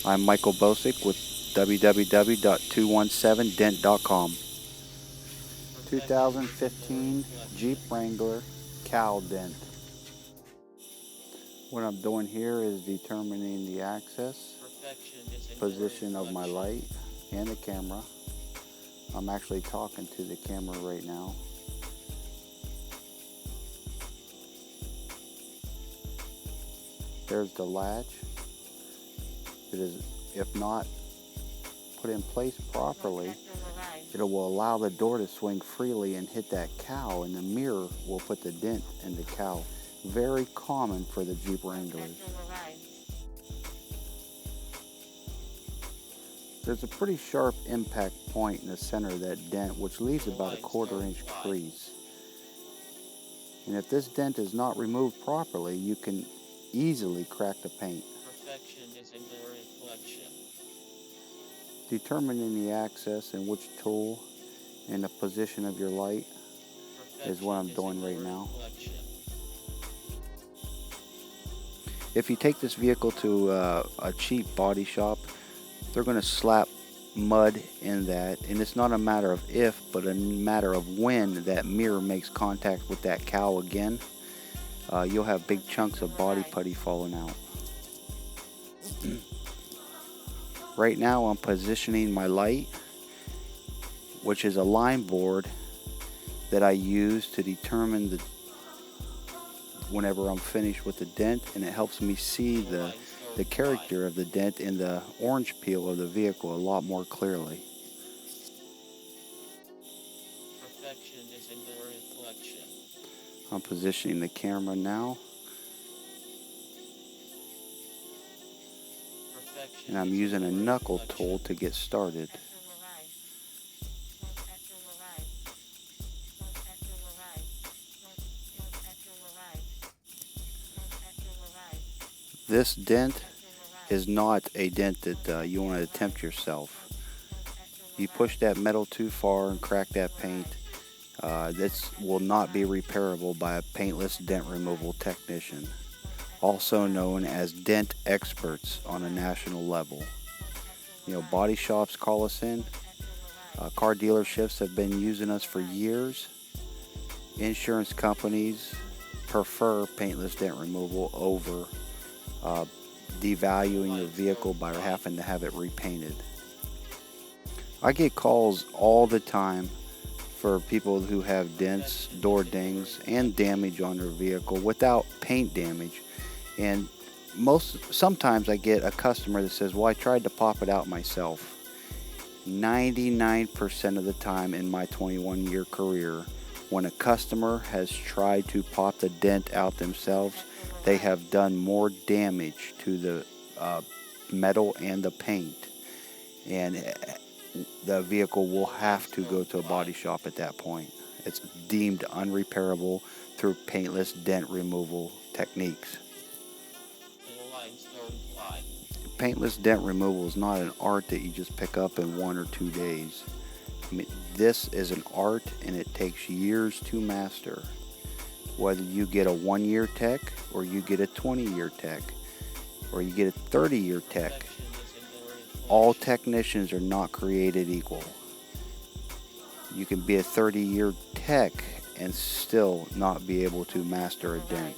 I'm Michael Bocek with www.217dent.com. 2015 Jeep Wrangler cowl dent. What I'm doing here is determining the access, position of my light and the camera. I'm actually talking to the camera right now. There's the latch. It is, if not put in place properly, it will allow the door to swing freely and hit that cowl, and the mirror will put the dent in the cowl. Very common for the Jeep Wranglers. There's a pretty sharp impact point in the center of that dent, which leaves about a 1/4 inch crease. And if this dent is not removed properly, you can easily crack the paint. Perfection is in the reflection. Determining the access and which tool and the position of your light is what I'm doing right now. If you take this vehicle to a cheap body shop, they're going to slap mud in that, and it's not a matter of if, but a matter of when that mirror makes contact with that cowl again. You'll have big chunks of body putty falling out. Right now I'm positioning my light, which is a line board that I use to determine whenever I'm finished with the dent, and it helps me see the character of the dent in the orange peel of the vehicle a lot more clearly. Perfection is in the reflection. I'm positioning the camera now, and I'm using a knuckle tool to get started. This dent is not a dent that you want to attempt yourself. You push that metal too far and crack that paint, this will not be repairable by a paintless dent removal technician, also known as dent experts on a national level. You know, body shops call us in. Car dealerships have been using us for years. Insurance companies prefer paintless dent removal over devaluing your vehicle by having to have it repainted. I get calls all the time for people who have dents, door dings, and damage on their vehicle without paint damage. And sometimes I get a customer that says, well, I tried to pop it out myself. 99% of the time in my 21-year career, when a customer has tried to pop the dent out themselves, they have done more damage to the metal and the paint, and the vehicle will have to go to a body shop at that point. It's deemed unrepairable through paintless dent removal techniques. Paintless dent removal is not an art that you just pick up in 1 or 2 days. I mean, this is an art, and it takes years to master. Whether you get a 1-year tech, or you get a 20-year tech, or you get a 30-year tech, all technicians are not created equal. You can be a 30-year tech and still not be able to master a dent.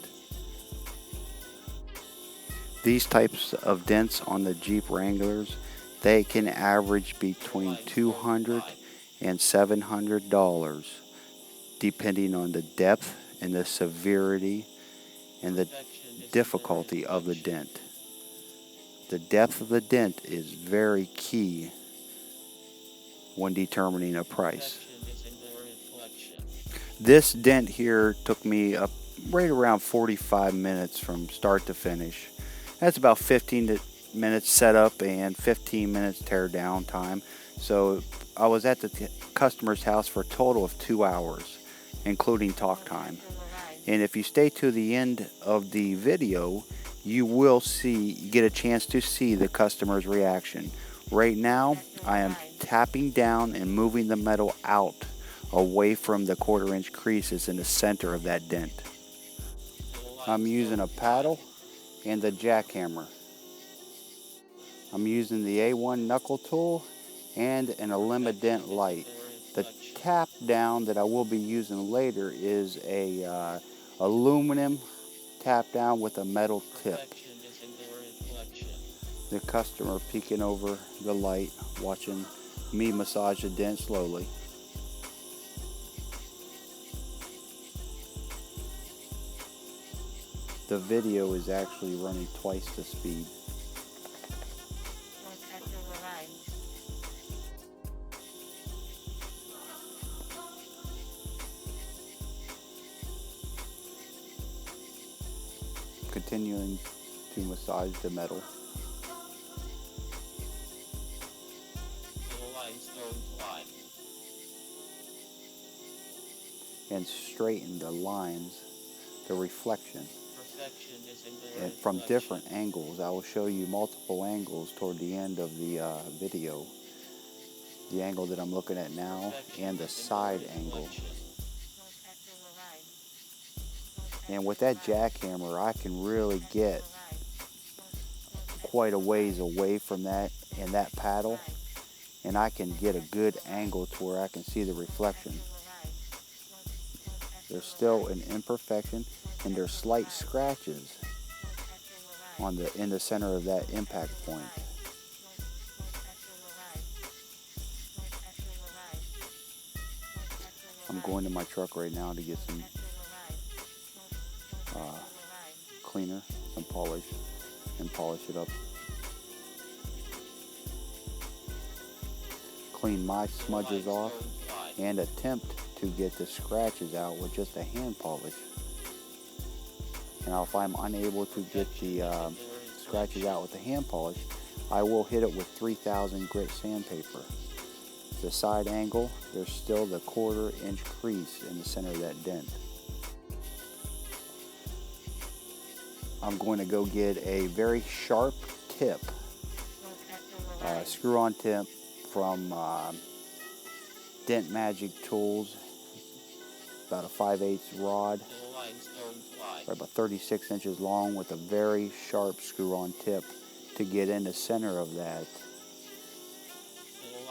These types of dents on the Jeep Wranglers, they can average between $200 and $700, depending on the depth and the severity and the difficulty of the dent. The depth of the dent is very key when determining a price. This dent here took me right around 45 minutes from start to finish. That's about 15 minutes setup and 15 minutes tear down time. So I was at the customer's house for a total of 2 hours, including talk time. And if you stay to the end of the video, you will get a chance to see the customer's reaction. Right now, I am tapping down and moving the metal out away from the 1/4 inch creases in the center of that dent. I'm using a paddle and a jackhammer. I'm using the A1 knuckle tool and an dent light. The tap down that I will be using later is a aluminum tap down with a metal tip. The customer peeking over the light, watching me massage the dent slowly. The video is actually running twice the speed. Continuing to massage the metal. And straighten the lines, the reflection. And from different angles. I will show you multiple angles toward the end of the video. The angle that I'm looking at now and the side angle. And with that jackhammer, I can really get quite a ways away from that and that paddle, and I can get a good angle to where I can see the reflection. There's still an imperfection, and there's slight scratches in the center of that impact point. I'm going to my truck right now to get some cleaner, some polish, and polish it up. Clean my smudges off and attempt to get the scratches out with just a hand polish. Now if I'm unable to get the scratches out with the hand polish, I will hit it with 3000 grit sandpaper. The side angle, there's still the 1/4 inch crease in the center of that dent. I'm going to go get a very sharp tip, screw-on tip from Dent Magic Tools, about a 5/8 rod, or about 36 inches long, with a very sharp screw-on tip to get in the center of that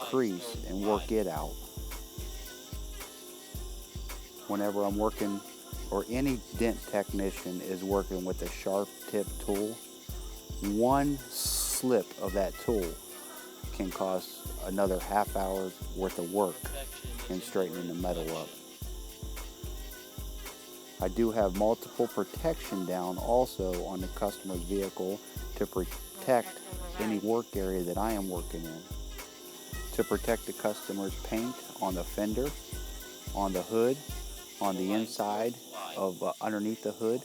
crease and work it out. Whenever I'm working, or any dent technician is working with a sharp tip tool, one slip of that tool can cost another half hour's worth of work in straightening the metal up. I do have multiple protection down also on the customer's vehicle to protect any work area that I am working in. To protect the customer's paint on the fender, on the hood, on the inside of underneath the hood.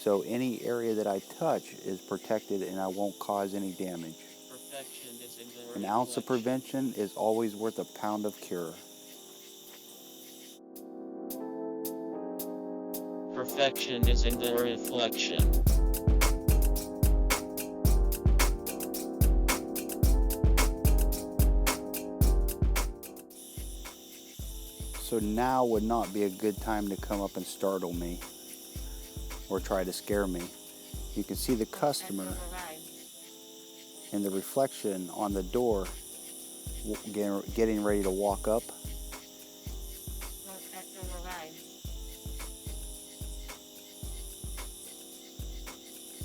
So any area that I touch is protected and I won't cause any damage. An ounce of prevention is always worth a pound of cure. Perfection is in the reflection. So now would not be a good time to come up and startle me or try to scare me. You can see the customer in the reflection on the door getting ready to walk up.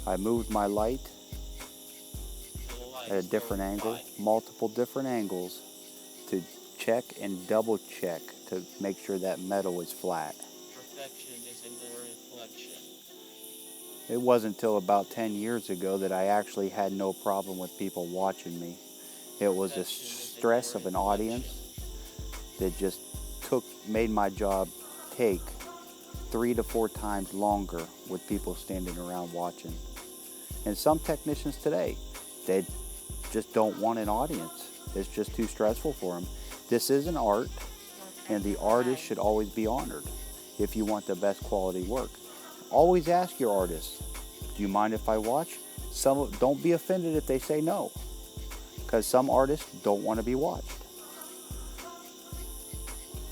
I moved my light at a different angle, multiple different angles, to check and double check to make sure that metal is flat. Perfection is in the reflection. It wasn't until about 10 years ago that I actually had no problem with people watching me. It was the stress of an audience that just made my job take 3 to 4 times longer with people standing around watching. And some technicians today, they just don't want an audience. It's just too stressful for them. This is an art, and the artist should always be honored if you want the best quality work. Always ask your artist, do you mind if I watch? Don't be offended if they say no, because some artists don't want to be watched.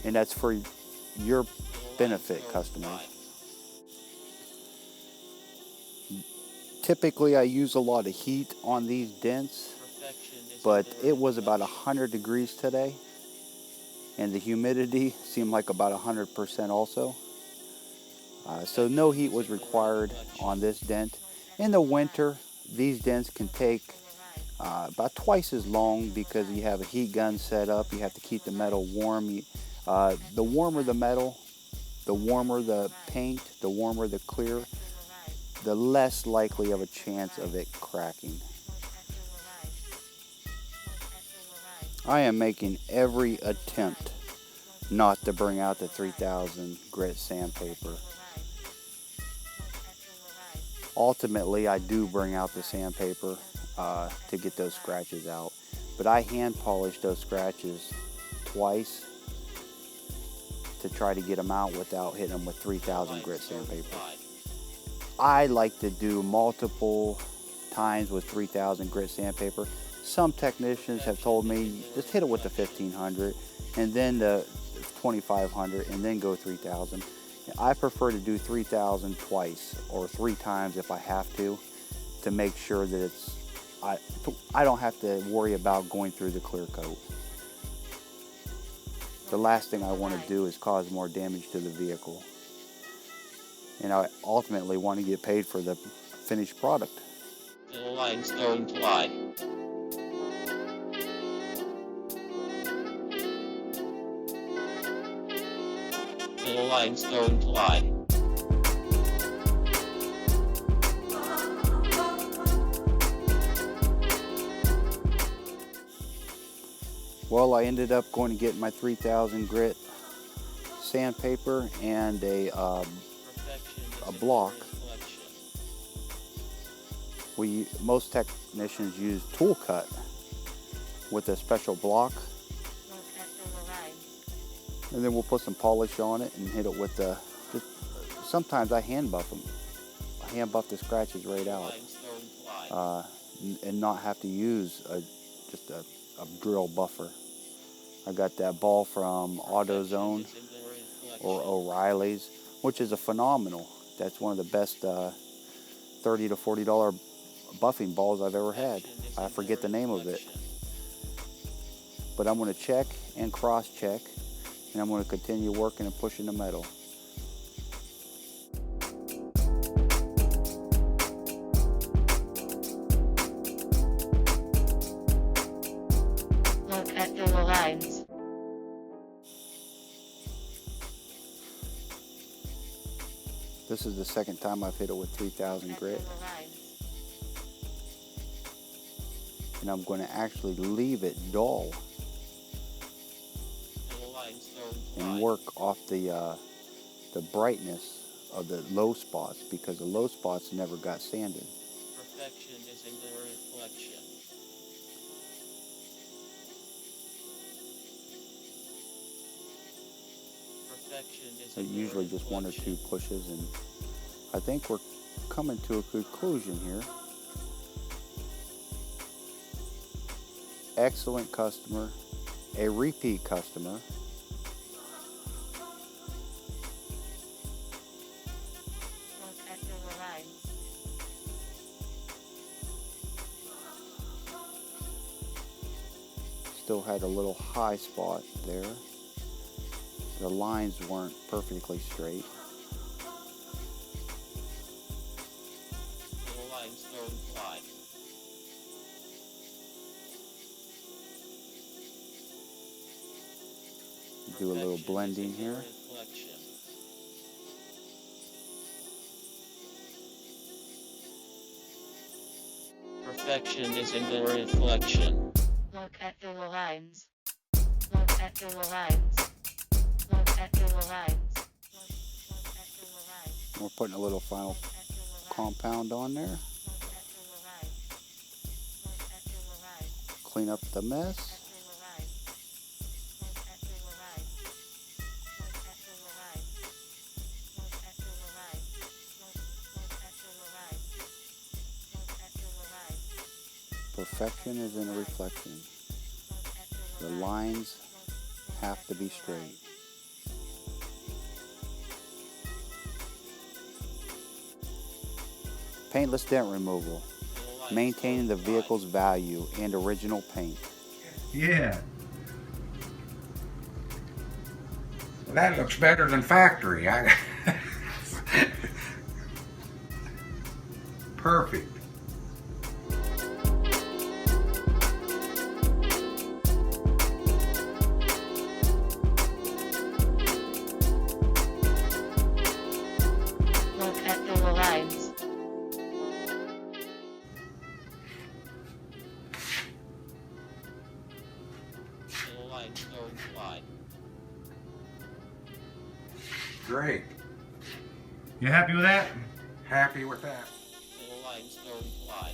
And that's for your benefit, customers. Typically I use a lot of heat on these dents but it was about 100 degrees today, and the humidity seemed like about 100% also. So no heat was required on this dent. In the winter, these dents can take about twice as long because you have a heat gun set up. You have to keep the metal warm. The warmer the metal, the warmer the paint, the warmer the clear, the less likely of a chance of it cracking. I am making every attempt not to bring out the 3000 grit sandpaper. Ultimately, I do bring out the sandpaper to get those scratches out, but I hand polish those scratches twice to try to get them out without hitting them with 3000 grit sandpaper. I like to do multiple times with 3000 grit sandpaper. Some technicians have told me just hit it with the 1500 and then the 2500 and then go 3000. I prefer to do 3000 twice or 3 times if I have to make sure that I don't have to worry about going through the clear coat. The last thing I want to do is cause more damage to the vehicle. And I ultimately want to get paid for the finished product. The lines don't lie. The lines don't lie. Well, I ended up going to get my 3000 grit sandpaper and a block. Most technicians use tool cut with a special block, and then we'll put some polish on it and hit it with the. Sometimes I hand buff them. I hand buff the scratches right out, and not have to use just a drill buffer. I got that ball from AutoZone or O'Reilly's, which is a phenomenal. That's one of the best $30 to $40 buffing balls I've ever had. I forget the name of it. But I'm going to check and cross-check, and I'm going to continue working and pushing the metal. Look at the lines. This is the second time I've hit it with 3000 grit. And I'm going to actually leave it dull and work off the brightness of the low spots, because the low spots never got sanded. Perfection is in the reflection. Usually just 1 or 2 pushes, and I think we're coming to a conclusion here. Excellent customer, a repeat customer. Look at the lines. Still had a little high spot there. The lines weren't perfectly straight. The lines don't lie. Do a little blending here. Perfection is in the reflection. Look at the lines. Look at the lines. Look at the lines. We're putting a little final compound on there. Clean up the mess. Perfection is in a reflection. The lines have to be straight. Paintless dent removal. maintaining the vehicle's value and original paint. Yeah. That looks better than factory. Perfect. Look at the lines. The lines don't fly. Great. You happy with that? Happy with that. The lines don't fly.